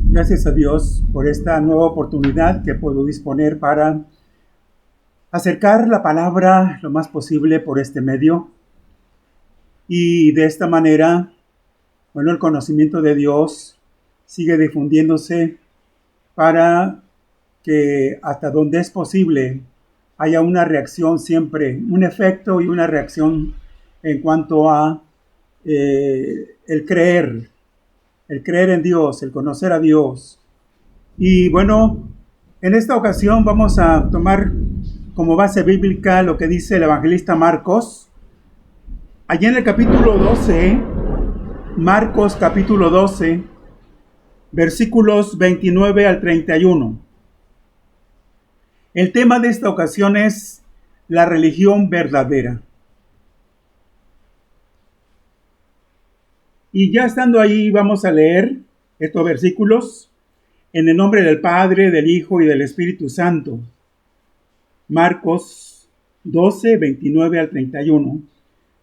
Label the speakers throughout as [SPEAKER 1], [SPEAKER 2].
[SPEAKER 1] Gracias a Dios por esta nueva oportunidad que puedo disponer para acercar la palabra lo más posible por este medio. Y de esta manera, el conocimiento de Dios sigue difundiéndose para que hasta donde es posible haya una reacción siempre, un efecto y una reacción en cuanto a el creer en Dios, el conocer a Dios. Y bueno, en esta ocasión vamos a tomar como base bíblica lo que dice el evangelista Marcos. Allí en el capítulo 12, Marcos capítulo 12, versículos 29 al 31. El tema de esta ocasión es la religión verdadera. Y ya estando ahí vamos a leer estos versículos en el nombre del Padre, del Hijo y del Espíritu Santo. Marcos 12, 29 al 31.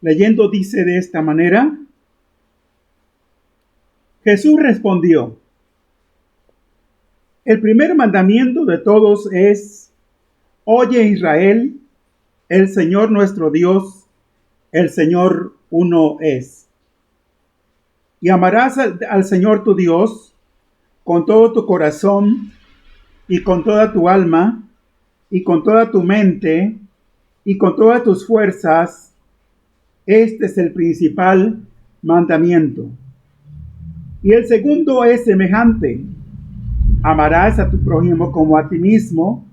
[SPEAKER 1] Leyendo dice de esta manera: Jesús respondió: el primer mandamiento de todos es: Oye Israel, el Señor nuestro Dios, el Señor uno es. Y amarás al Señor tu Dios con todo tu corazón y con toda tu alma y con toda tu mente y con todas tus fuerzas. Este es el principal mandamiento. Y el segundo es semejante: amarás a tu prójimo como a ti mismo.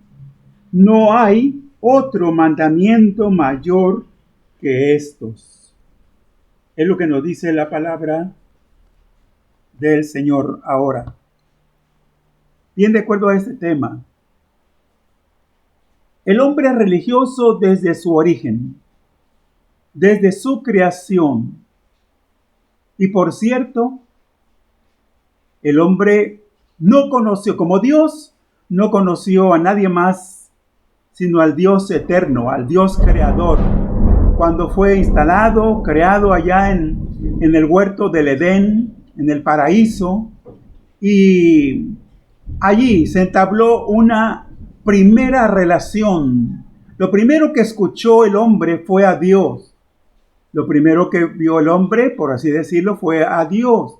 [SPEAKER 1] No hay otro mandamiento mayor que estos. Es lo que nos dice la palabra del Señor ahora. Bien, de acuerdo a este tema, el hombre es religioso desde su origen, desde su creación. Y por cierto, el hombre no conoció, como Dios, no conoció a nadie más sino al Dios eterno, al Dios creador, cuando fue instalado, creado allá en el huerto del Edén, en el paraíso, y allí se entabló una primera relación. Lo primero que escuchó el hombre fue a Dios. Lo primero que vio el hombre, por así decirlo, fue a Dios.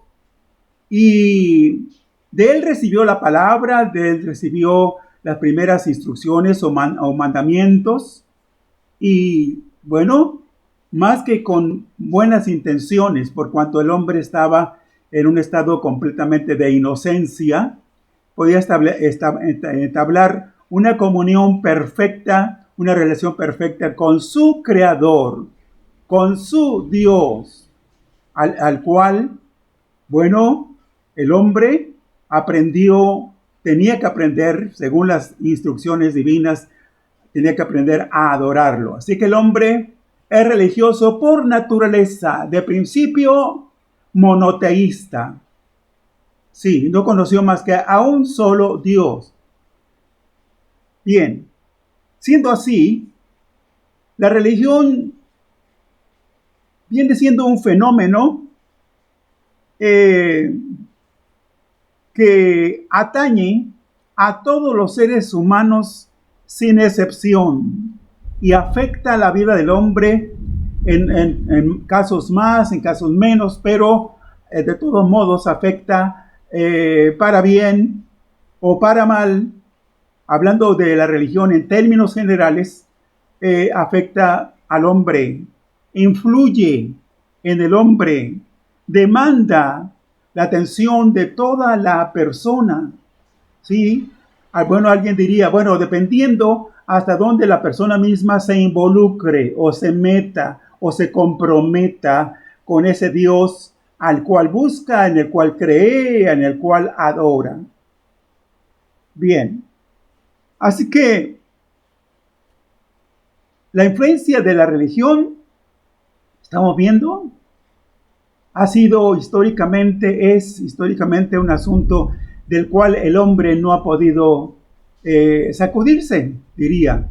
[SPEAKER 1] Y de él recibió la palabra, de él recibió las primeras instrucciones o mandamientos. Y bueno, más que con buenas intenciones, por cuanto el hombre estaba en un estado completamente de inocencia, podía entablar una comunión perfecta, una relación perfecta con su Creador, con su Dios, al cual, bueno, el hombre tenía que aprender, según las instrucciones divinas, tenía que aprender a adorarlo. Así que el hombre es religioso por naturaleza, de principio monoteísta. Sí, no conoció más que a un solo Dios. Bien, siendo así, la religión viene siendo un fenómeno que que atañe a todos los seres humanos sin excepción y afecta la vida del hombre en casos más, en casos menos, pero de todos modos afecta para bien o para mal. Hablando de la religión en términos generales, afecta al hombre, influye en el hombre, demanda la atención de toda la persona, ¿sí? Bueno, alguien diría, bueno, dependiendo hasta dónde la persona misma se involucre o se meta o se comprometa con ese Dios al cual busca, en el cual cree, en el cual adora. Bien, así que la influencia de la religión, estamos viendo, es históricamente un asunto del cual el hombre no ha podido sacudirse, diría.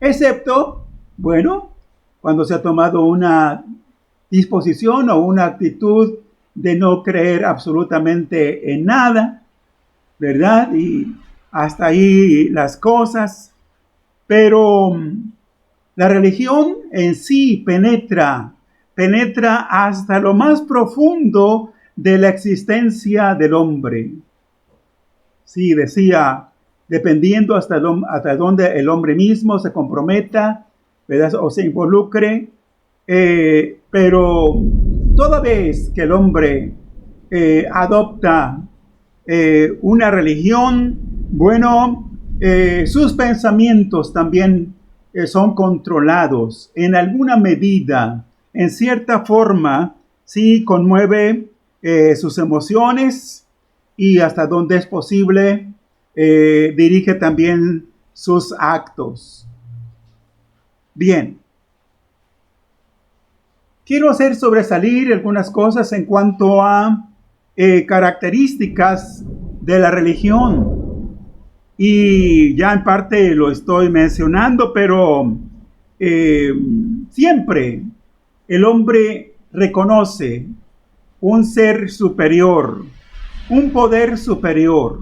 [SPEAKER 1] Excepto, bueno, cuando se ha tomado una disposición o una actitud de no creer absolutamente en nada, ¿verdad? Y hasta ahí las cosas. Pero la religión en sí penetra hasta lo más profundo de la existencia del hombre. Sí, decía, dependiendo hasta dónde el hombre mismo se comprometa, ¿verdad? O se involucre, pero toda vez que el hombre adopta una religión, bueno, sus pensamientos también son controlados en alguna medida, en cierta forma, sí conmueve sus emociones y hasta donde es posible dirige también sus actos. Bien. Quiero hacer sobresalir algunas cosas en cuanto a características de la religión. Y ya en parte lo estoy mencionando, pero siempre el hombre reconoce un ser superior, un poder superior.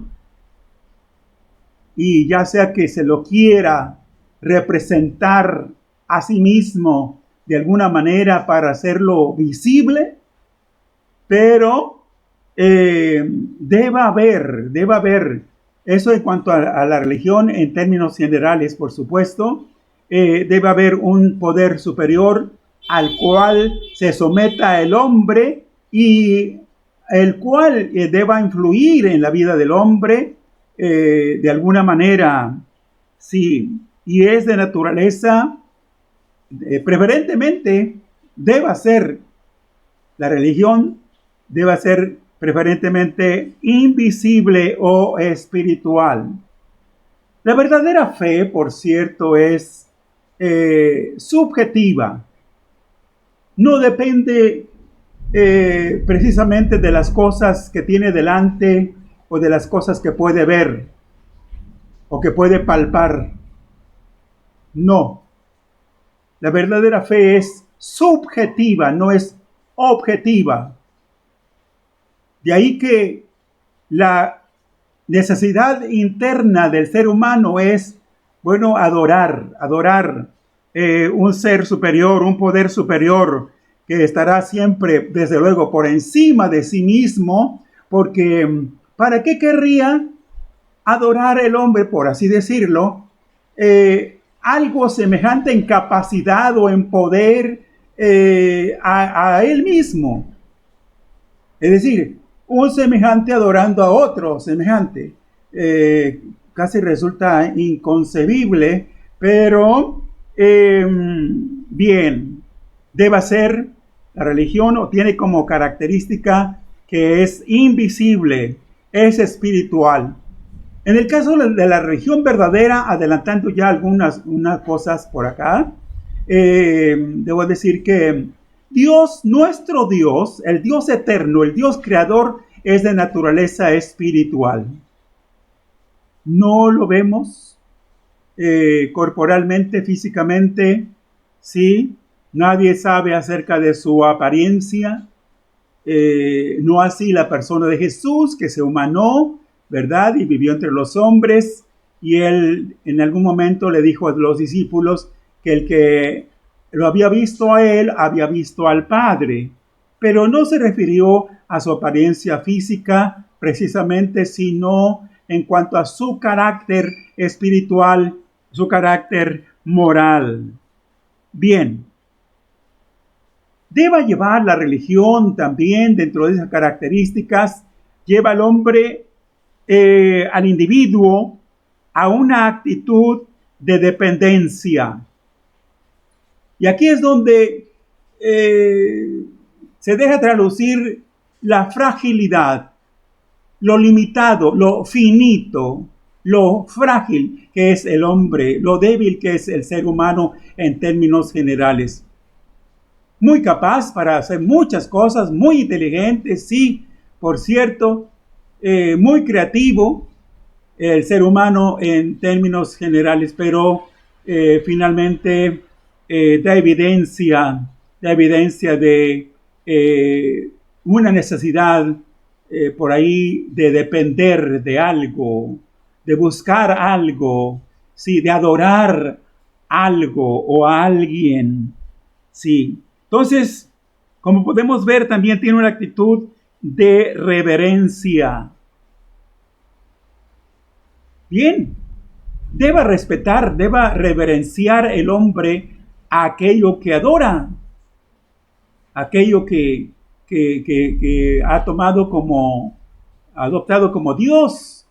[SPEAKER 1] Y ya sea que se lo quiera representar a sí mismo de alguna manera para hacerlo visible, pero debe haber, eso en cuanto a la religión en términos generales, por supuesto, debe haber un poder superior al cual se someta el hombre y el cual deba influir en la vida del hombre de alguna manera, sí, y es de naturaleza, preferentemente, la religión debe ser preferentemente invisible o espiritual. La verdadera fe, por cierto, es subjetiva. No depende precisamente de las cosas que tiene delante o de las cosas que puede ver o que puede palpar. No. La verdadera fe es subjetiva, no es objetiva. De ahí que la necesidad interna del ser humano es, bueno, adorar un ser superior, un poder superior que estará siempre, desde luego, por encima de sí mismo, porque ¿para qué querría adorar el hombre, por así decirlo, algo semejante en capacidad o en poder a él mismo? Es decir, un semejante adorando a otro semejante. Casi resulta inconcebible, pero bien, debe ser la religión o tiene como característica que es invisible, es espiritual. En el caso de la religión verdadera, adelantando ya unas cosas por acá, debo decir que Dios, nuestro Dios, el Dios eterno, el Dios creador, es de naturaleza espiritual. No lo vemos corporalmente, físicamente, ¿sí? Nadie sabe acerca de su apariencia. No así la persona de Jesús, que se humanó ¿verdad? Y vivió entre los hombres, y él en algún momento le dijo a los discípulos que el que lo había visto a él, había visto al Padre, pero no se refirió a su apariencia física precisamente, sino en cuanto a su carácter espiritual, su carácter moral. Bien, deba llevar la religión también dentro de esas características, lleva al hombre, al individuo, a una actitud de dependencia. Y aquí es donde se deja traducir la fragilidad, lo limitado, lo finito, lo frágil que es el hombre, lo débil que es el ser humano en términos generales. Muy capaz para hacer muchas cosas, muy inteligente, sí, por cierto, muy creativo el ser humano en términos generales, pero finalmente da evidencia de una necesidad por ahí de depender de algo, de buscar algo, sí, de adorar algo o a alguien, sí. Entonces, como podemos ver, también tiene una actitud de reverencia. Bien, deba respetar, deba reverenciar el hombre a aquello que adora, aquello que ha tomado como, adoptado como Dios,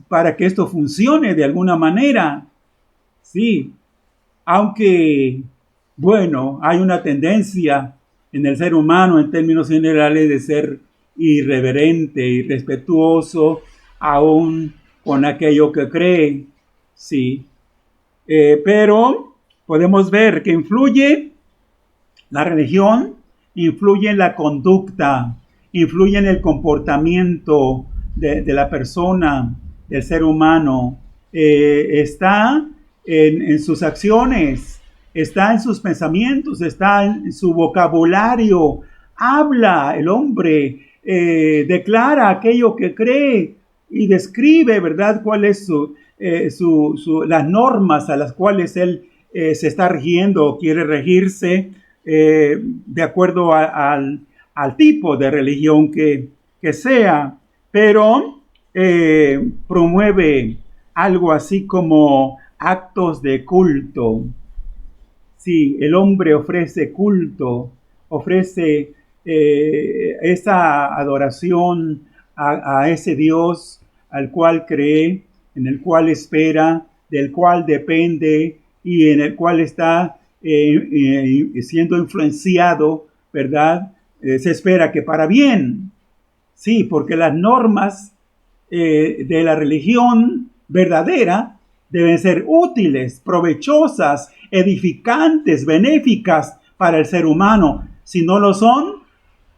[SPEAKER 1] para que esto funcione de alguna manera. Sí, aunque, bueno, hay una tendencia en el ser humano en términos generales de ser irreverente, irrespetuoso, aún con aquello que cree, sí. Pero podemos ver que la religión influye en la conducta, influye en el comportamiento de la persona, del ser humano. Está en sus acciones, está en sus pensamientos, está en su vocabulario. Habla el hombre, declara aquello que cree y describe, ¿verdad?, cuáles las normas a las cuales él se está rigiendo o quiere regirse, de acuerdo al tipo de religión que sea, pero promueve algo así como actos de culto. Sí, el hombre ofrece culto, ofrece esa adoración a ese Dios al cual cree, en el cual espera, del cual depende y en el cual está siendo influenciado, ¿verdad? Se espera que para bien. Sí, porque las normas de la religión verdadera deben ser útiles, provechosas, edificantes, benéficas para el ser humano. Si no lo son,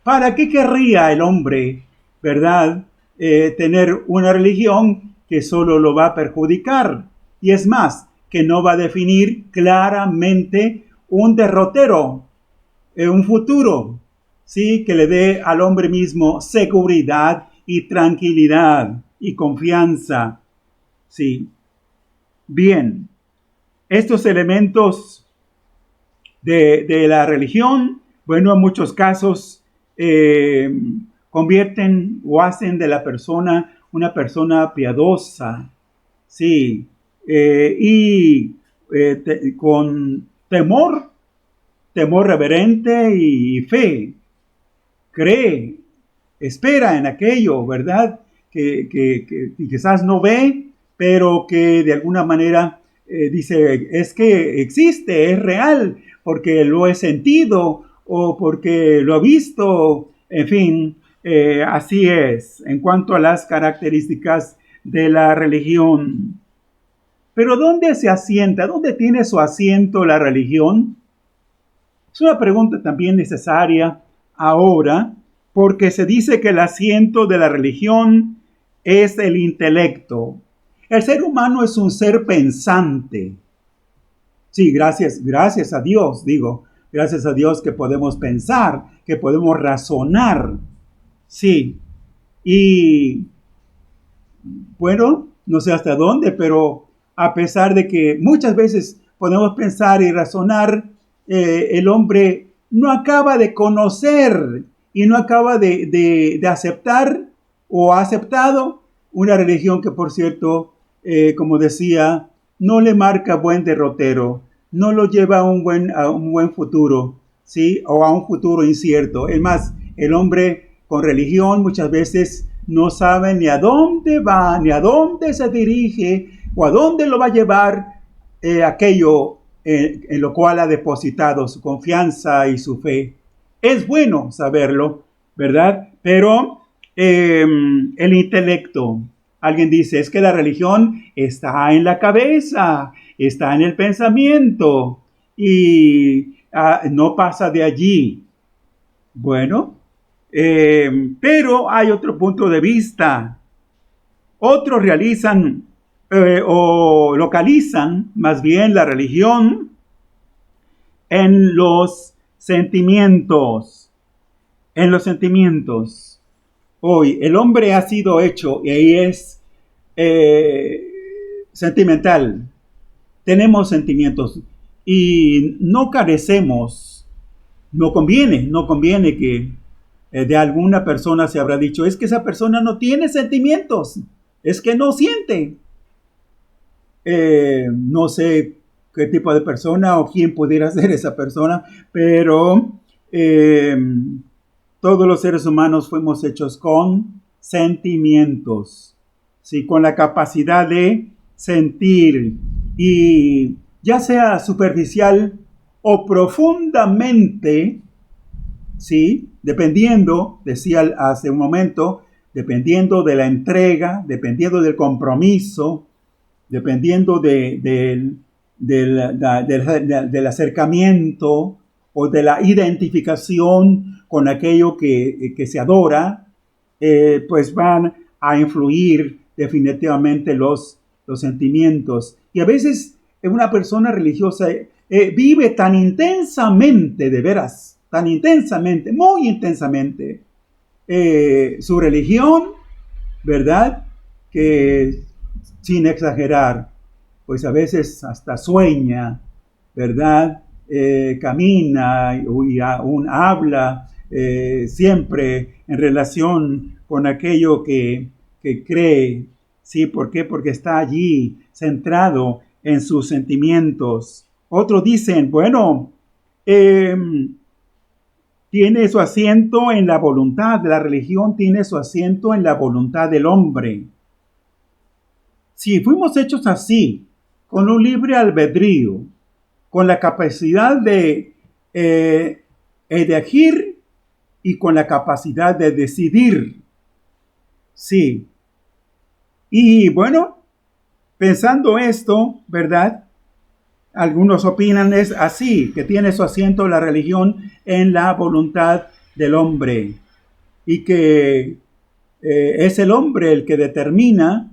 [SPEAKER 1] ¿para qué querría el hombre, verdad, tener una religión que solo lo va a perjudicar? Y es más, que no va a definir claramente un derrotero, un futuro, sí, que le dé al hombre mismo seguridad y tranquilidad y confianza. Sí. Bien, estos elementos de la religión, bueno, en muchos casos convierten o hacen de la persona una persona piadosa, sí, con temor reverente y fe. Cree, espera en aquello, ¿verdad? Que quizás no ve, pero que de alguna manera dice, es que existe, es real, porque lo he sentido o porque lo he visto, en fin, así es en cuanto a las características de la religión. Pero ¿dónde se asienta? ¿Dónde tiene su asiento la religión? Es una pregunta también necesaria ahora, porque se dice que el asiento de la religión es el intelecto. El ser humano es un ser pensante. Sí, gracias a Dios, gracias a Dios que podemos pensar, que podemos razonar. Sí, y bueno, no sé hasta dónde, pero a pesar de que muchas veces podemos pensar y razonar, el hombre no acaba de conocer y no acaba de aceptar o ha aceptado una religión que, por cierto, como decía, no le marca buen derrotero, no lo lleva a un buen futuro, ¿sí? O a un futuro incierto. Es más, el hombre con religión muchas veces no sabe ni a dónde va, ni a dónde se dirige, o a dónde lo va a llevar aquello en lo cual ha depositado su confianza y su fe. Es bueno saberlo, ¿verdad? Pero el intelecto, alguien dice, es que la religión está en la cabeza, está en el pensamiento y no pasa de allí. Bueno, pero hay otro punto de vista. Otros realizan o localizan más bien la religión en los sentimientos. En los sentimientos. Hoy el hombre ha sido hecho y ahí es sentimental. Tenemos sentimientos y no carecemos. No conviene que de alguna persona se habrá dicho, es que esa persona no tiene sentimientos, es que no siente. No sé qué tipo de persona o quién pudiera ser esa persona, pero todos los seres humanos fuimos hechos con sentimientos, ¿sí? Con la capacidad de sentir y ya sea superficial o profundamente, ¿sí? Dependiendo, decía hace un momento, dependiendo de la entrega, dependiendo del compromiso, dependiendo del acercamiento o de la identificación con aquello que se adora, pues van a influir definitivamente los sentimientos. Y a veces una persona religiosa vive tan intensamente, de veras, tan intensamente, muy intensamente, su religión, ¿verdad? Que sin exagerar, pues a veces hasta sueña, ¿verdad? Camina y aún habla siempre en relación con aquello que cree. ¿Sí? ¿Por qué? Porque está allí centrado en sus sentimientos. Otros dicen, bueno, tiene su asiento en la voluntad, la religión tiene su asiento en la voluntad del hombre. Si fuimos hechos así, con un libre albedrío, con la capacidad de elegir y con la capacidad de decidir, sí. Y bueno, pensando esto, ¿verdad? Algunos opinan es así, que tiene su asiento la religión en la voluntad del hombre y que es el hombre el que determina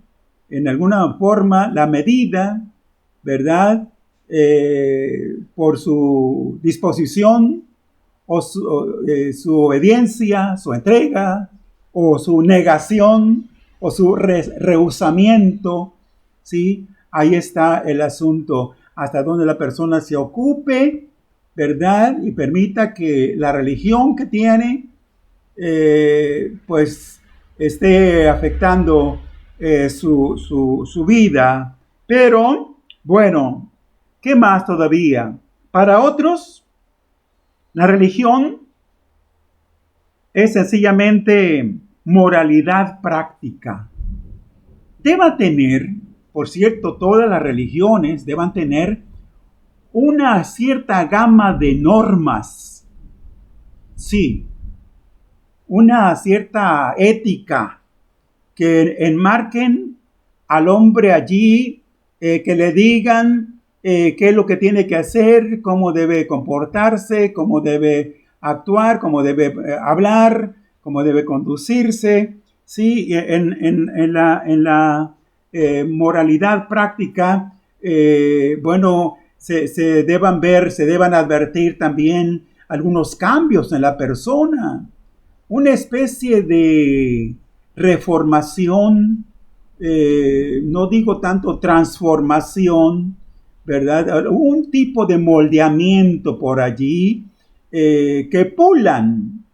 [SPEAKER 1] en alguna forma la medida, ¿verdad? Por su disposición o su obediencia, su entrega o su negación o su rehusamiento, ¿sí? Ahí está el asunto, hasta donde la persona se ocupe, ¿verdad? Y permita que la religión que tiene, pues, esté afectando su vida. Pero, bueno, ¿qué más todavía? Para otros, la religión es sencillamente moralidad práctica. Deba tener, por cierto, todas las religiones deban tener una cierta gama de normas. Sí, una cierta ética que enmarquen al hombre allí, que le digan qué es lo que tiene que hacer, cómo debe comportarse, cómo debe actuar, cómo debe hablar, cómo debe conducirse. Sí, en la moralidad práctica, bueno, se deban advertir también algunos cambios en la persona, una especie de reformación no digo tanto transformación, ¿verdad? Un tipo de moldeamiento por allí, que pulan,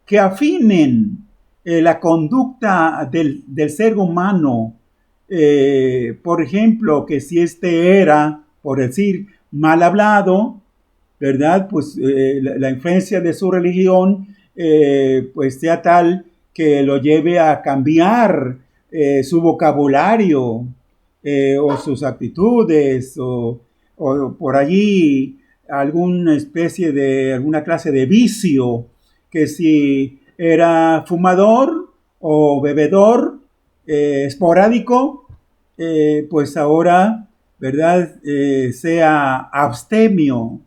[SPEAKER 1] que afinen la conducta del ser humano. Por ejemplo, que si este era, por decir, mal hablado, ¿verdad? Pues la influencia de su religión, pues sea tal que lo lleve a cambiar su vocabulario, o sus actitudes, o por allí alguna clase de vicio, que si era fumador o bebedor esporádico, pues ahora, ¿verdad? Sea abstemio.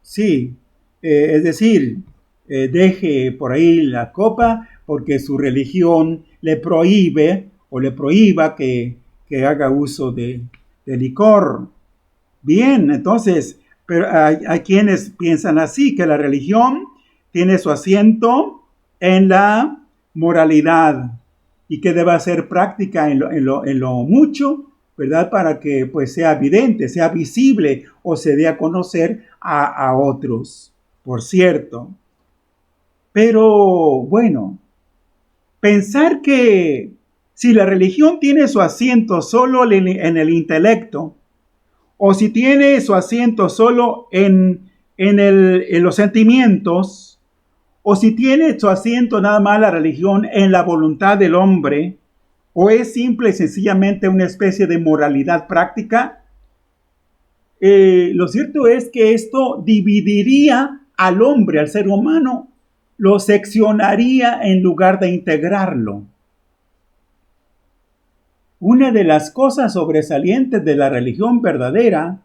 [SPEAKER 1] Sí, es decir, deje por ahí la copa porque su religión le prohíbe o le prohíba que haga uso de licor. Bien, entonces, pero hay quienes piensan así, que la religión tiene su asiento en la moralidad y que deba ser práctica en lo mucho, ¿verdad? Para que pues sea evidente, sea visible o se dé a conocer a otros, por cierto. Pero bueno, pensar que si la religión tiene su asiento solo en el intelecto, o si tiene su asiento solo en los sentimientos, o si tiene su asiento nada más la religión en la voluntad del hombre, o es simple y sencillamente una especie de moralidad práctica, lo cierto es que esto dividiría al hombre, al ser humano, lo seccionaría en lugar de integrarlo. Una de las cosas sobresalientes de la religión verdadera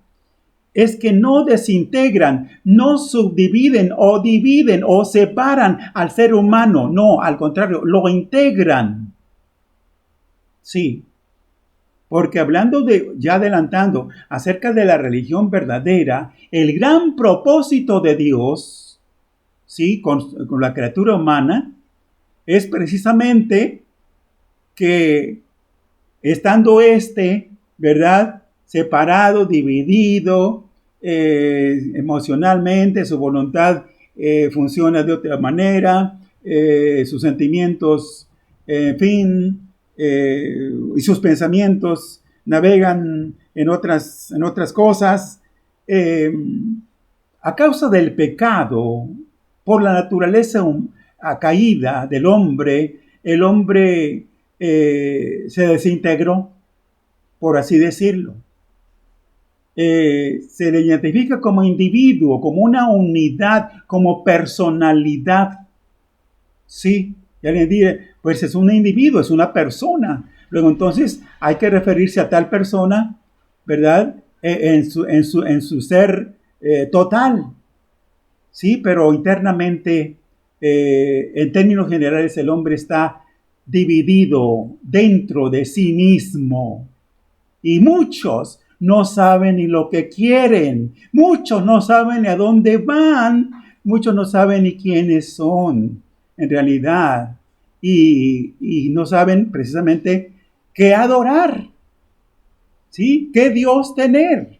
[SPEAKER 1] es que no desintegran, no subdividen o dividen o separan al ser humano. No, al contrario, lo integran. Sí, porque hablando ya adelantando, acerca de la religión verdadera, el gran propósito de Dios, sí, con la criatura humana, es precisamente que estando ¿verdad? Separado, dividido, emocionalmente, su voluntad funciona de otra manera, sus sentimientos, en fin, y sus pensamientos navegan en otras cosas. A causa del pecado, por la naturaleza caída del hombre, el hombre se desintegró, por así decirlo. Se le identifica como individuo, como una unidad, como personalidad. Sí, y alguien dice, pues es un individuo, es una persona. Luego entonces hay que referirse a tal persona, ¿verdad? En su ser total. Sí, pero internamente, en términos generales, el hombre está dividido dentro de sí mismo. Y muchos no saben ni lo que quieren. Muchos no saben ni a dónde van. Muchos no saben ni quiénes son en realidad. Y no saben precisamente qué adorar. ¿Sí? ¿Qué Dios tener?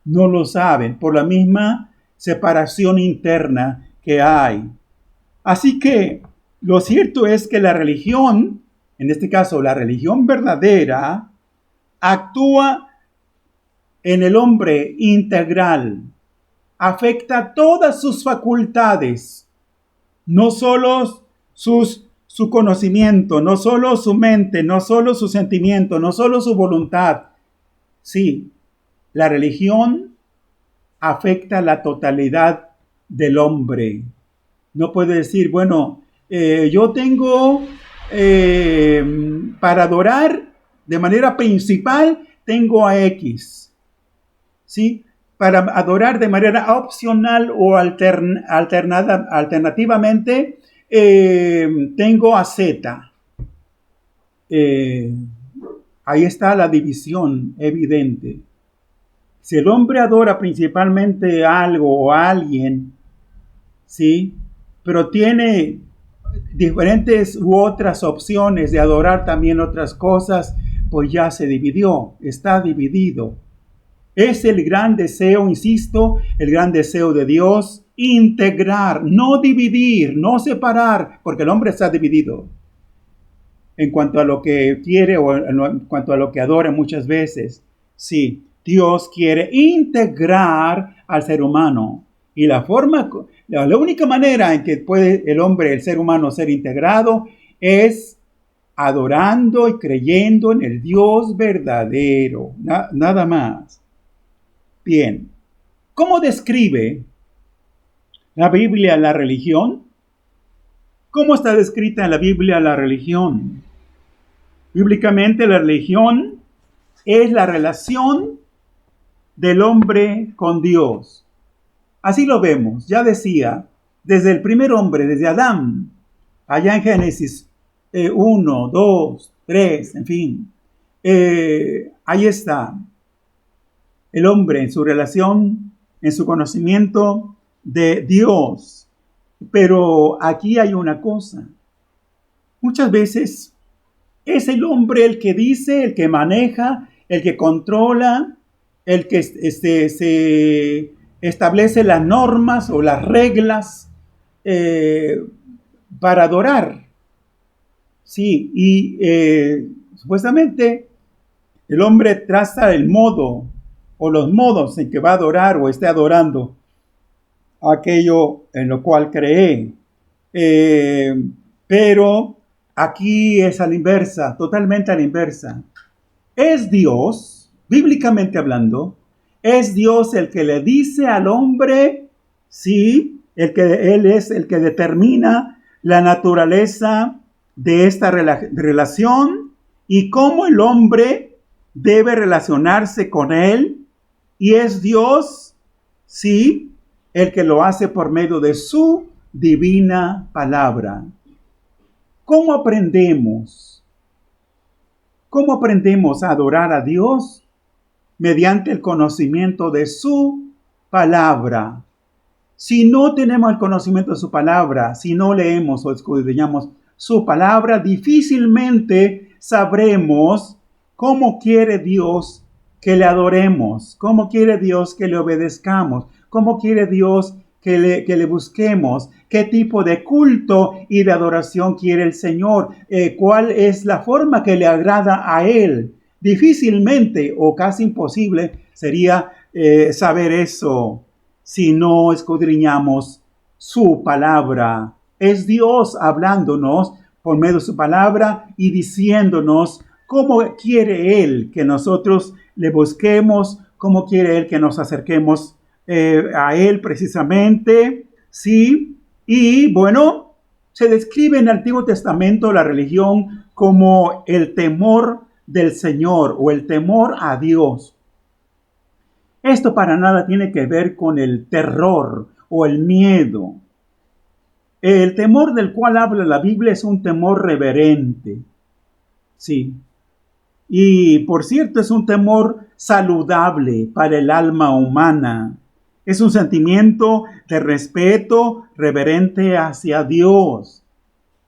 [SPEAKER 1] No lo saben por la misma separación interna que hay. Así que lo cierto es que la religión, en este caso la religión verdadera, actúa en el hombre integral, afecta todas sus facultades, no solo su conocimiento, no solo su mente, no solo su sentimiento, no solo su voluntad. Sí, la religión afecta la totalidad del hombre. No puede decir, bueno, yo tengo para adorar de manera principal, tengo a X. ¿Sí? Para adorar de manera opcional o alternativamente, tengo a Z. Ahí está la división evidente. Si el hombre adora principalmente algo o a alguien, ¿sí? Pero tiene diferentes u otras opciones de adorar también otras cosas, pues ya se dividió, está dividido. Es el gran deseo, insisto, el gran deseo de Dios, integrar, no dividir, no separar, porque el hombre está dividido en cuanto a lo que quiere o en cuanto a lo que adora muchas veces. Sí, Dios quiere integrar al ser humano. Y la única manera en que puede el hombre, el ser humano, ser integrado es adorando y creyendo en el Dios verdadero. Nada más. Bien, ¿cómo describe la Biblia la religión? ¿Cómo está descrita en la Biblia la religión? Bíblicamente la religión es la relación del hombre con Dios. Así lo vemos, ya decía, desde el primer hombre, desde Adán, allá en Génesis 1, 2, 3, en fin. Ahí está. El hombre en su relación, en su conocimiento de Dios. Pero aquí hay una cosa. Muchas veces es el hombre el que dice, el que maneja, el que controla, el que se establece las normas o las reglas para adorar. Sí, y supuestamente el hombre traza el modo o los modos en que va a adorar o esté adorando aquello en lo cual cree. Pero aquí es a la inversa, totalmente a la inversa. Es Dios, bíblicamente hablando, es Dios el que le dice al hombre, sí, Él es el que determina la naturaleza de esta relación y cómo el hombre debe relacionarse con Él. Y es Dios, sí, el que lo hace por medio de su divina palabra. ¿Cómo aprendemos? ¿Cómo aprendemos a adorar a Dios? Mediante el conocimiento de su palabra. Si no tenemos el conocimiento de su palabra, si no leemos o escudriñamos su palabra, difícilmente sabremos cómo quiere Dios que le adoremos, cómo quiere Dios que le obedezcamos, cómo quiere Dios que le busquemos, qué tipo de culto y de adoración quiere el Señor, cuál es la forma que le agrada a Él. Difícilmente o casi imposible sería saber eso si no escudriñamos su palabra. Es Dios hablándonos por medio de su palabra y diciéndonos cómo quiere Él que nosotros le busquemos, cómo quiere Él que nos acerquemos a Él precisamente, ¿sí? Y bueno, se describe en el Antiguo Testamento la religión como el temor del Señor o el temor a Dios. Esto para nada tiene que ver con el terror o el miedo. El temor del cual habla la Biblia es un temor reverente, sí. Y por cierto, es un temor saludable para el alma humana. Es un sentimiento de respeto reverente hacia Dios.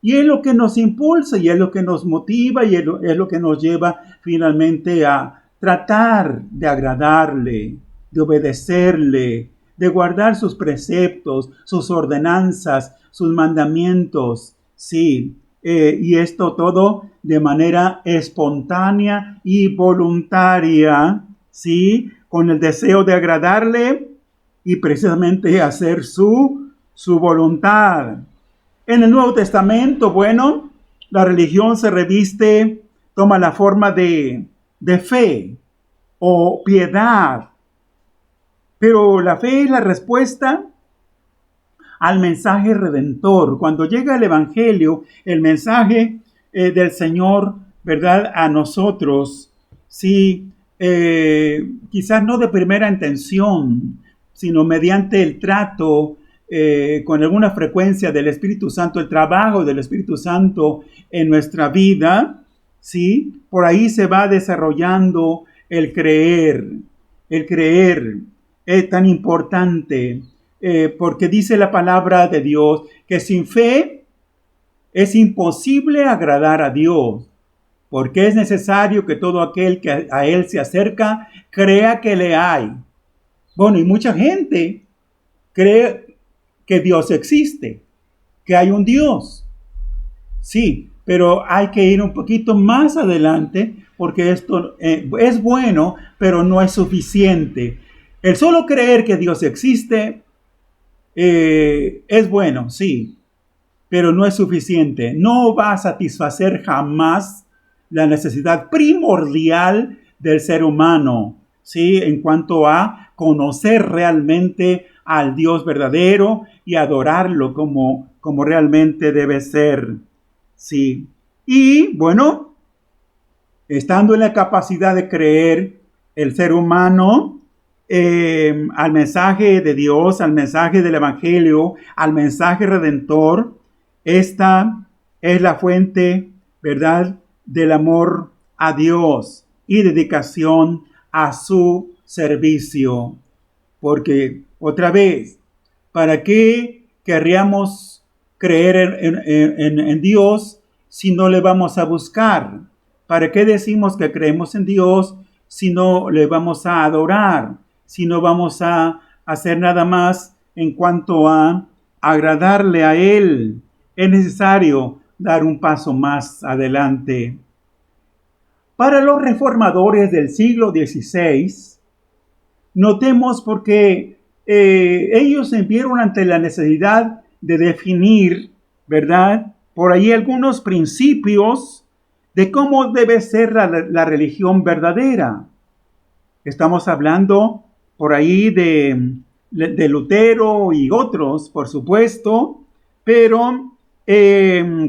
[SPEAKER 1] Y es lo que nos impulsa y es lo que nos motiva y es lo que nos lleva finalmente a tratar de agradarle, de obedecerle, de guardar sus preceptos, sus ordenanzas, sus mandamientos. Sí, y esto todo de manera espontánea y voluntaria, ¿sí? Con el deseo de agradarle y precisamente hacer su voluntad. En el Nuevo Testamento, bueno, la religión se reviste, toma la forma de fe o piedad. Pero la fe es la respuesta al mensaje redentor. Cuando llega el Evangelio, el mensaje del Señor, ¿verdad? A nosotros, sí, quizás no de primera intención, sino mediante el trato con alguna frecuencia del Espíritu Santo, el trabajo del Espíritu Santo en nuestra vida, ¿sí? Por ahí se va desarrollando el creer. El creer es tan importante porque dice la palabra de Dios que sin fe es imposible agradar a Dios. porque es necesario que todo aquel que a Él se acerca crea que le hay. Bueno, y mucha gente cree que Dios existe, que hay un Dios. Sí, pero hay que ir un poquito más adelante porque esto es bueno, pero no es suficiente. El solo creer que Dios existe es bueno, sí, pero no es suficiente. No va a satisfacer jamás la necesidad primordial del ser humano, ¿sí? En cuanto a conocer realmente al Dios verdadero y adorarlo como realmente debe ser, ¿sí? Y bueno, estando en la capacidad de creer el ser humano al mensaje de Dios, al mensaje del Evangelio, al mensaje redentor, esta es la fuente, ¿verdad?, del amor a Dios y dedicación a su servicio. Porque, otra vez, ¿para qué querríamos creer en Dios si no le vamos a buscar? ¿Para qué decimos que creemos en Dios si no le vamos a adorar? Si no vamos a hacer nada más en cuanto a agradarle a Él. Es necesario dar un paso más adelante. Para los reformadores del siglo XVI, notemos porque ellos se vieron ante la necesidad de definir, ¿verdad?, por ahí algunos principios de cómo debe ser la religión verdadera. Estamos hablando por ahí de Lutero y otros, por supuesto, pero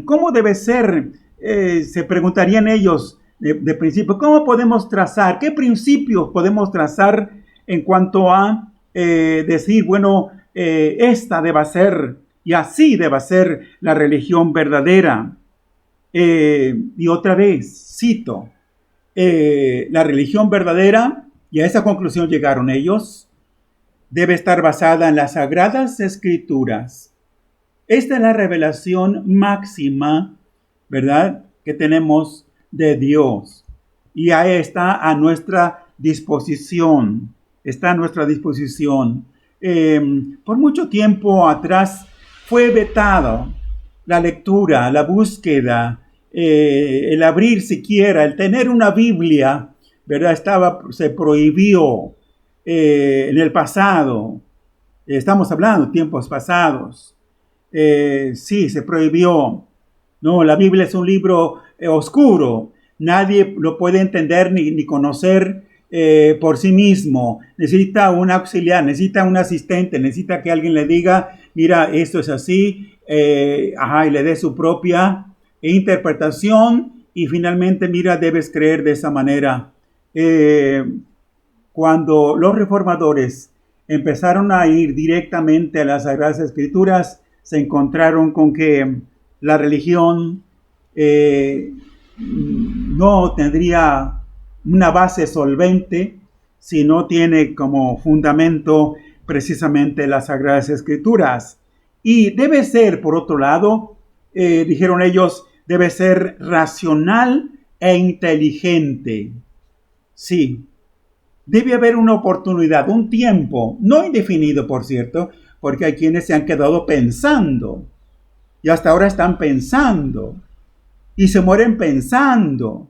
[SPEAKER 1] ¿cómo debe ser? Se preguntarían ellos de principio, ¿cómo podemos trazar? ¿Qué principios podemos trazar en cuanto a decir, bueno, esta deba ser y así deba ser la religión verdadera? Y otra vez, cito, la religión verdadera, y a esa conclusión llegaron ellos, debe estar basada en las Sagradas Escrituras. Esta es la revelación máxima, ¿verdad?, que tenemos de Dios. Y ahí está a nuestra disposición. Está a nuestra disposición. Por mucho tiempo atrás fue vetado la lectura, la búsqueda, el abrir siquiera, el tener una Biblia, ¿verdad? Se prohibió en el pasado. Estamos hablando de tiempos pasados. Sí, se prohibió. No, la Biblia es un libro oscuro. Nadie lo puede entender ni conocer por sí mismo. Necesita un auxiliar, necesita un asistente, necesita que alguien le diga, mira, esto es así, y le dé su propia interpretación y finalmente, mira, debes creer de esa manera. Cuando los reformadores empezaron a ir directamente a las Sagradas Escrituras, se encontraron con que la religión no tendría una base solvente si no tiene como fundamento precisamente las Sagradas Escrituras. Y debe ser, por otro lado, dijeron ellos, debe ser racional e inteligente. Sí, debe haber una oportunidad, un tiempo, no indefinido, por cierto, porque hay quienes se han quedado pensando y hasta ahora están pensando y se mueren pensando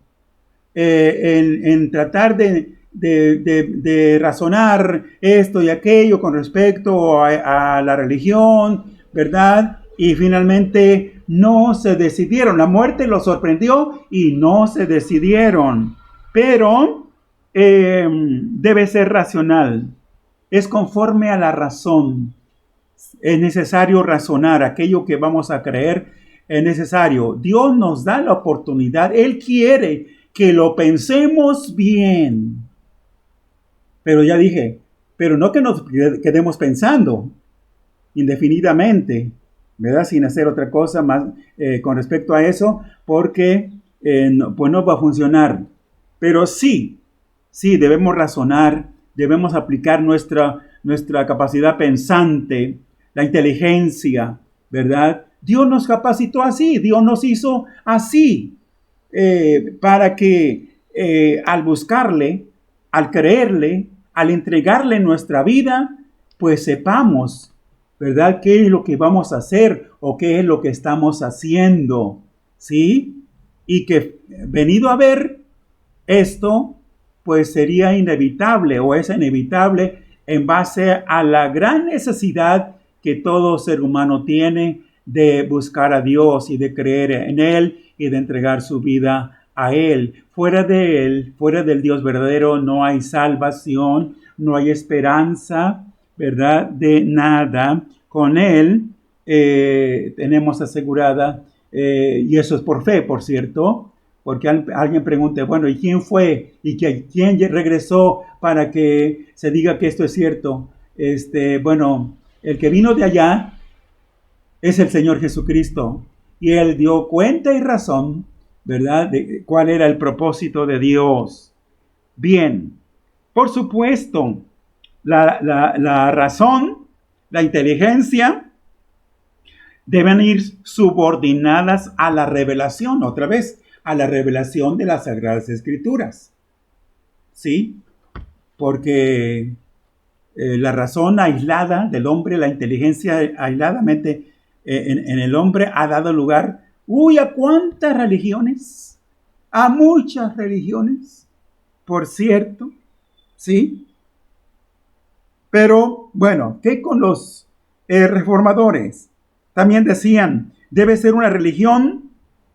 [SPEAKER 1] en tratar de razonar esto y aquello con respecto a la religión, ¿verdad? Y finalmente no se decidieron. La muerte los sorprendió y no se decidieron. Pero debe ser racional. Es conforme a la razón. Es necesario razonar aquello que vamos a creer. Es necesario. Dios nos da la oportunidad. Él quiere que lo pensemos bien. Pero ya dije, pero no que nos quedemos pensando indefinidamente, ¿verdad? Sin hacer otra cosa más con respecto a eso, porque pues no va a funcionar. Pero sí debemos razonar, debemos aplicar nuestra capacidad pensante, la inteligencia, ¿verdad? Dios nos capacitó así, Dios nos hizo así. para que al buscarle, al creerle, al entregarle nuestra vida, pues sepamos, ¿verdad?, qué es lo que vamos a hacer o qué es lo que estamos haciendo, ¿sí? Y que venido a ver esto, pues sería inevitable o es inevitable en base a la gran necesidad que todo ser humano tiene de buscar a Dios y de creer en Él y de entregar su vida a Él. Fuera de Él, fuera del Dios verdadero, no hay salvación, no hay esperanza, ¿verdad?, de nada. Con Él tenemos asegurada, y eso es por fe, por cierto, porque alguien pregunta, bueno, ¿y quién fue? ¿Y quién regresó para que se diga que esto es cierto? Bueno, el que vino de allá es el Señor Jesucristo. Y Él dio cuenta y razón, ¿verdad?, de cuál era el propósito de Dios. Bien, por supuesto, la razón, la inteligencia, deben ir subordinadas a la revelación, otra vez, a la revelación de las Sagradas Escrituras. ¿Sí? Porque la razón aislada del hombre, la inteligencia aisladamente en el hombre ha dado lugar, ¿a cuántas religiones? A muchas religiones, por cierto, ¿sí? Pero, bueno, ¿qué con los reformadores? También decían, debe ser una religión,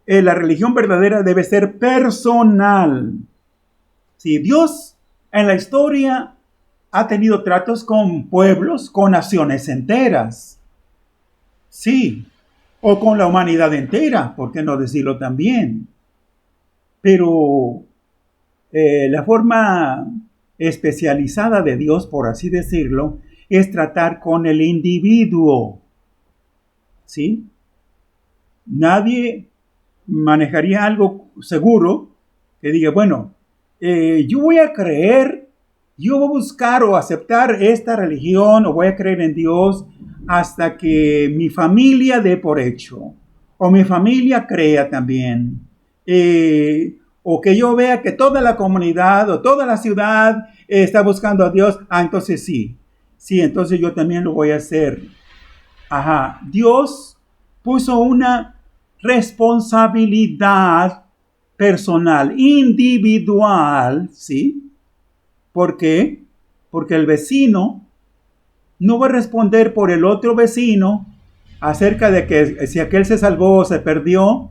[SPEAKER 1] la religión verdadera debe ser personal. Si Dios en la historia ha tenido tratos con pueblos, con naciones enteras, sí, o con la humanidad entera, ¿por qué no decirlo también? Pero la forma especializada de Dios, por así decirlo, es tratar con el individuo, ¿sí? Nadie manejaría algo seguro que diga, bueno, yo voy a creer, yo voy a buscar o aceptar esta religión o voy a creer en Dios hasta que mi familia dé por hecho o mi familia crea también, o que yo vea que toda la comunidad o toda la ciudad está buscando a Dios. Entonces sí, entonces yo también lo voy a hacer. Ajá, Dios puso una responsabilidad personal, individual, ¿sí? ¿Por qué? Porque el vecino no va a responder por el otro vecino acerca de que si aquel se salvó o se perdió,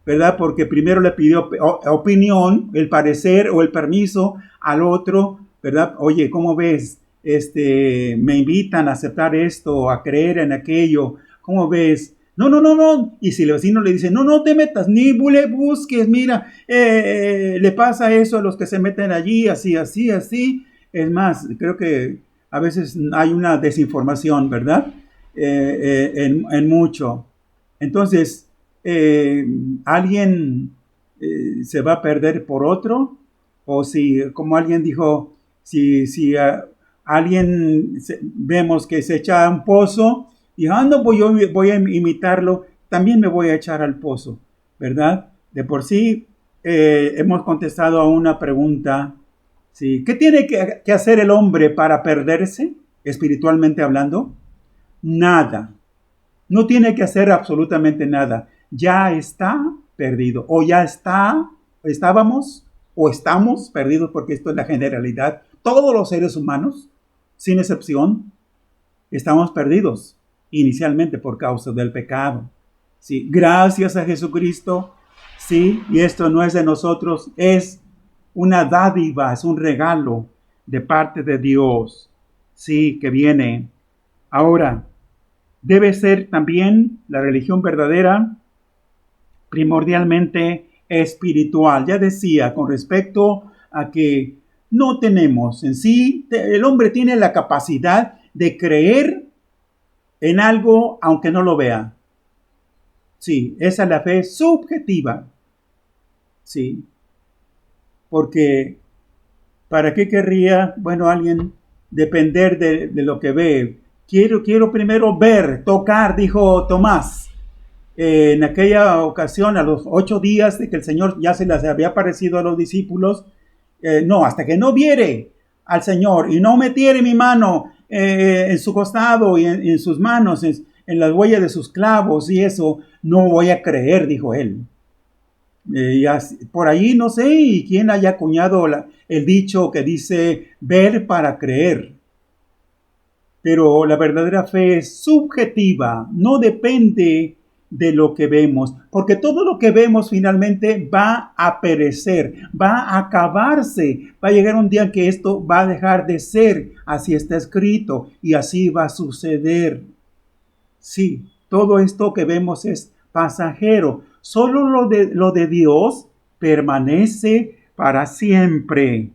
[SPEAKER 1] ¿verdad? Porque primero le pidió opinión, el parecer o el permiso al otro, ¿verdad? Oye, ¿cómo ves? Me invitan a aceptar esto, a creer en aquello, ¿cómo ves? No. Y si el vecino le dice, no te metas, ni le busques, mira, le pasa eso a los que se meten allí, así. Es más, creo que a veces hay una desinformación, ¿verdad? En mucho. Entonces, alguien se va a perder por otro, o si, como alguien dijo, si alguien vemos que se echa a un pozo y no, pues yo voy a imitarlo, también me voy a echar al pozo, ¿verdad? De por sí hemos contestado a una pregunta, ¿sí? ¿Qué tiene que hacer el hombre para perderse, espiritualmente hablando? Nada. No tiene que hacer absolutamente nada. Ya está perdido, o ya estábamos, o estamos perdidos, porque esto es la generalidad. Todos los seres humanos, sin excepción, estamos perdidos inicialmente por causa del pecado. Sí, gracias a Jesucristo, sí, y esto no es de nosotros, es una dádiva, es un regalo de parte de Dios, sí, que viene. Ahora, debe ser también la religión verdadera primordialmente espiritual. Ya decía, con respecto a que no tenemos en sí, el hombre tiene la capacidad de creer en algo aunque no lo vea. Sí, esa es la fe subjetiva. Sí, porque ¿para qué querría, alguien depender de lo que ve? Quiero primero ver, tocar, dijo Tomás. En aquella ocasión, a los 8 días de que el Señor ya se les había aparecido a los discípulos, no, hasta que no viere al Señor y no metiere mi mano en su costado y en sus manos, en las huellas de sus clavos y eso, no voy a creer, dijo él. Por ahí no sé y quién haya acuñado el dicho que dice ver para creer. Pero la verdadera fe es subjetiva, no depende de lo que vemos, porque todo lo que vemos finalmente va a perecer, va a acabarse, va a llegar un día en que esto va a dejar de ser, así está escrito y así va a suceder. Sí, todo esto que vemos es pasajero, solo lo de Dios permanece para siempre.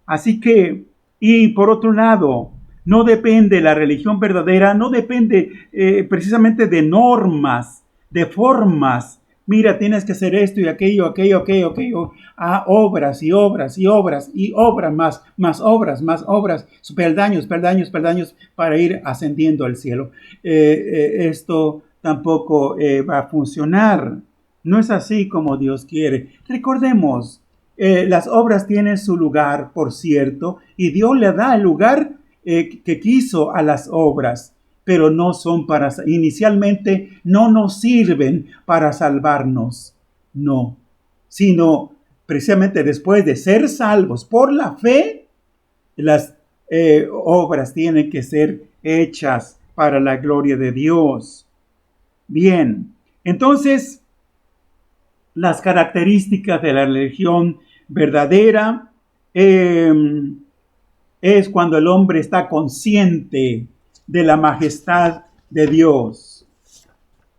[SPEAKER 1] Así que, y por otro lado, no depende la religión verdadera, no depende precisamente de normas, de formas. Mira, tienes que hacer esto y aquello. Obras y obras y obras y obras más obras, peldaños para ir ascendiendo al cielo. Esto tampoco va a funcionar. No es así como Dios quiere. Recordemos, las obras tienen su lugar, por cierto, y Dios le da el lugar que quiso a las obras, pero no son inicialmente no nos sirven para salvarnos, no, sino precisamente después de ser salvos por la fe, las obras tienen que ser hechas para la gloria de Dios. Bien, entonces, las características de la religión verdadera es cuando el hombre está consciente de la majestad de Dios.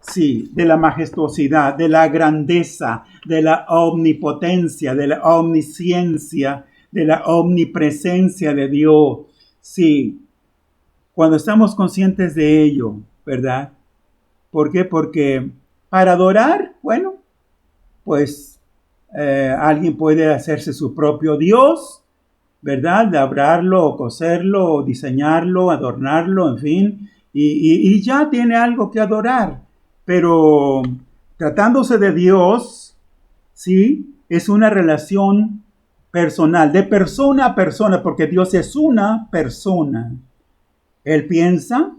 [SPEAKER 1] Sí, de la majestuosidad, de la grandeza, de la omnipotencia, de la omnisciencia, de la omnipresencia de Dios. Sí, cuando estamos conscientes de ello, ¿verdad? ¿Por qué? Porque para adorar, bueno, pues alguien puede hacerse su propio Dios, ¿verdad? Labrarlo, coserlo, diseñarlo, adornarlo, en fin, y ya tiene algo que adorar. Pero tratándose de Dios, ¿sí? Es una relación personal, de persona a persona, porque Dios es una persona. Él piensa,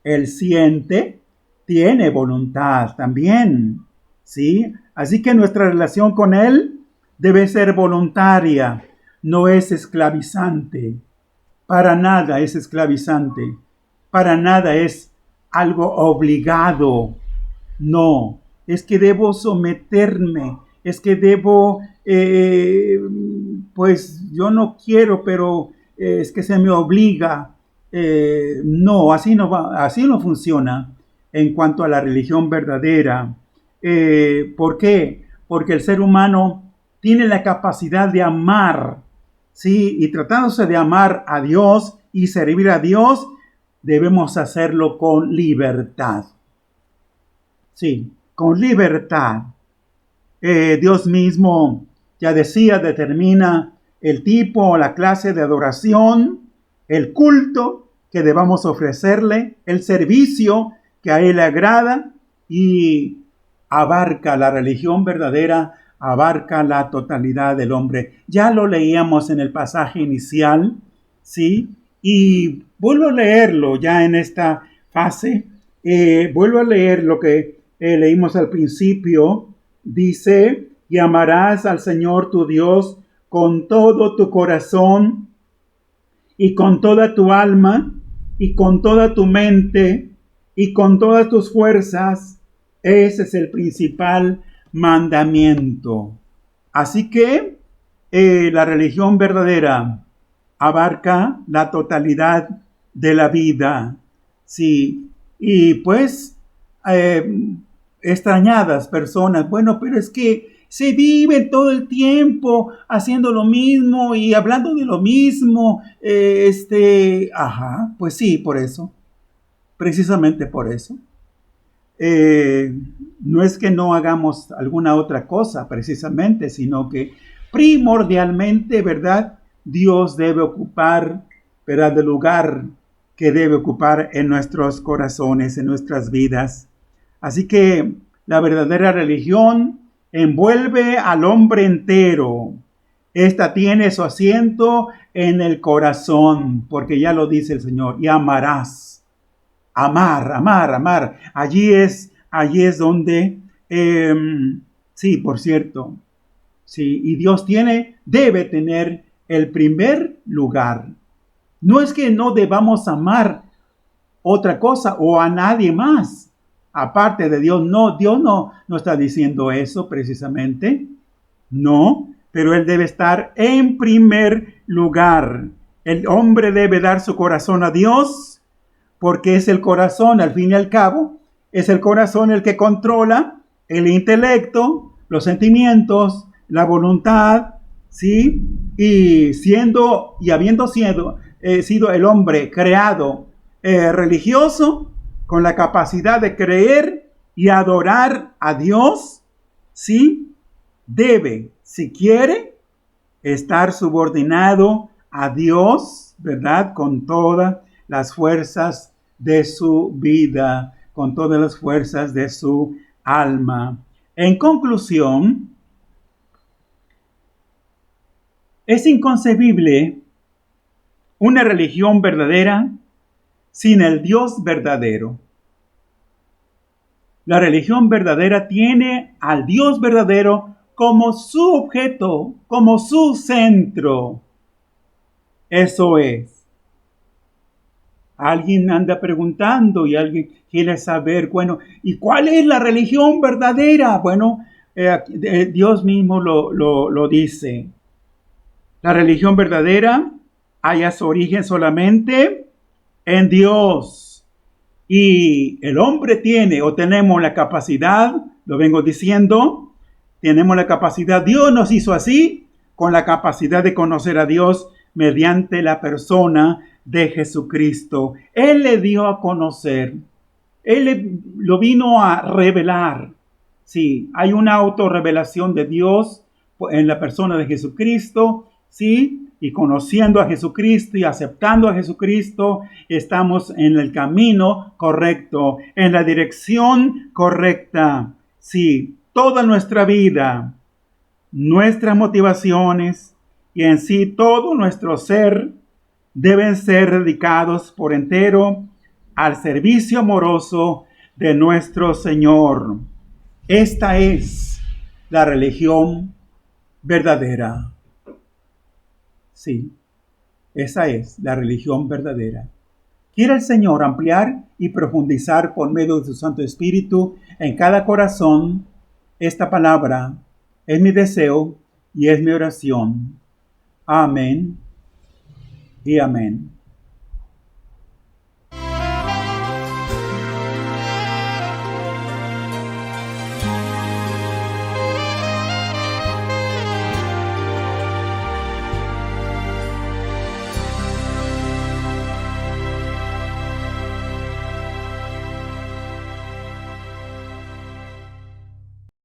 [SPEAKER 1] Él siente, tiene voluntad también, ¿sí? Así que nuestra relación con Él debe ser voluntaria, no es esclavizante. Para nada es esclavizante. Para nada es algo obligado. No, es que debo someterme, es que debo, pues yo no quiero, pero es que se me obliga. No, así no funciona en cuanto a la religión verdadera. ¿Por qué? Porque el ser humano tiene la capacidad de amar, ¿sí? Y tratándose de amar a Dios y servir a Dios, debemos hacerlo con libertad. Sí, con libertad. Dios mismo, ya decía, determina el tipo o la clase de adoración, el culto que debamos ofrecerle, el servicio que a Él le agrada y abarca la religión verdadera, abarca la totalidad del hombre. Ya lo leíamos en el pasaje inicial, ¿sí? Y vuelvo a leerlo ya en esta fase. Vuelvo a leer lo que leímos al principio. Dice, y amarás al Señor tu Dios con todo tu corazón y con toda tu alma y con toda tu mente y con todas tus fuerzas. Ese es el principal mandamiento. Así que la religión verdadera abarca la totalidad de la vida. Sí, y pues extrañadas personas, bueno, pero es que se viven todo el tiempo haciendo lo mismo y hablando de lo mismo, pues sí, por eso, precisamente por eso. No es que no hagamos alguna otra cosa precisamente, sino que primordialmente, ¿verdad? Dios debe ocupar, ¿verdad?, el lugar que debe ocupar en nuestros corazones, en nuestras vidas. Así que La verdadera religión envuelve al hombre entero. Esta tiene su asiento en el corazón, porque ya lo dice el Señor, y amarás. Amar, amar, amar. Allí es donde, sí, por cierto, sí, y Dios debe tener el primer lugar. No es que no debamos amar otra cosa o a nadie más, aparte de Dios. No, Dios no está diciendo eso precisamente. No, pero Él debe estar en primer lugar. El hombre debe dar su corazón a Dios, porque es el corazón, al fin y al cabo, es el corazón el que controla el intelecto, los sentimientos, la voluntad, ¿sí? Y habiendo sido el hombre creado religioso, con la capacidad de creer y adorar a Dios, ¿sí? Debe, si quiere, estar subordinado a Dios, ¿verdad? Con todas las fuerzas de su vida, con todas las fuerzas de su alma. En conclusión, es inconcebible una religión verdadera sin el Dios verdadero. La religión verdadera tiene al Dios verdadero como su objeto, como su centro. Eso es. Alguien anda preguntando y alguien quiere saber, bueno, ¿y cuál es la religión verdadera? Bueno, Dios mismo lo dice. La religión verdadera halla su origen solamente en Dios. Y el hombre tenemos la capacidad, lo vengo diciendo, tenemos la capacidad, Dios nos hizo así, con la capacidad de conocer a Dios mediante la persona de Jesucristo. Él le dio a conocer, Él lo vino a revelar. Sí, hay una autorrevelación de Dios en la persona de Jesucristo, sí, y conociendo a Jesucristo y aceptando a Jesucristo, estamos en el camino correcto, en la dirección correcta. Sí, toda nuestra vida, nuestras motivaciones y en sí todo nuestro ser deben ser dedicados por entero al servicio amoroso de nuestro Señor. Esta es la religión verdadera. Sí, esa es la religión verdadera. Quiere el Señor ampliar y profundizar por medio de su Santo Espíritu en cada corazón esta palabra. Es mi deseo y es mi oración. Amén y amén.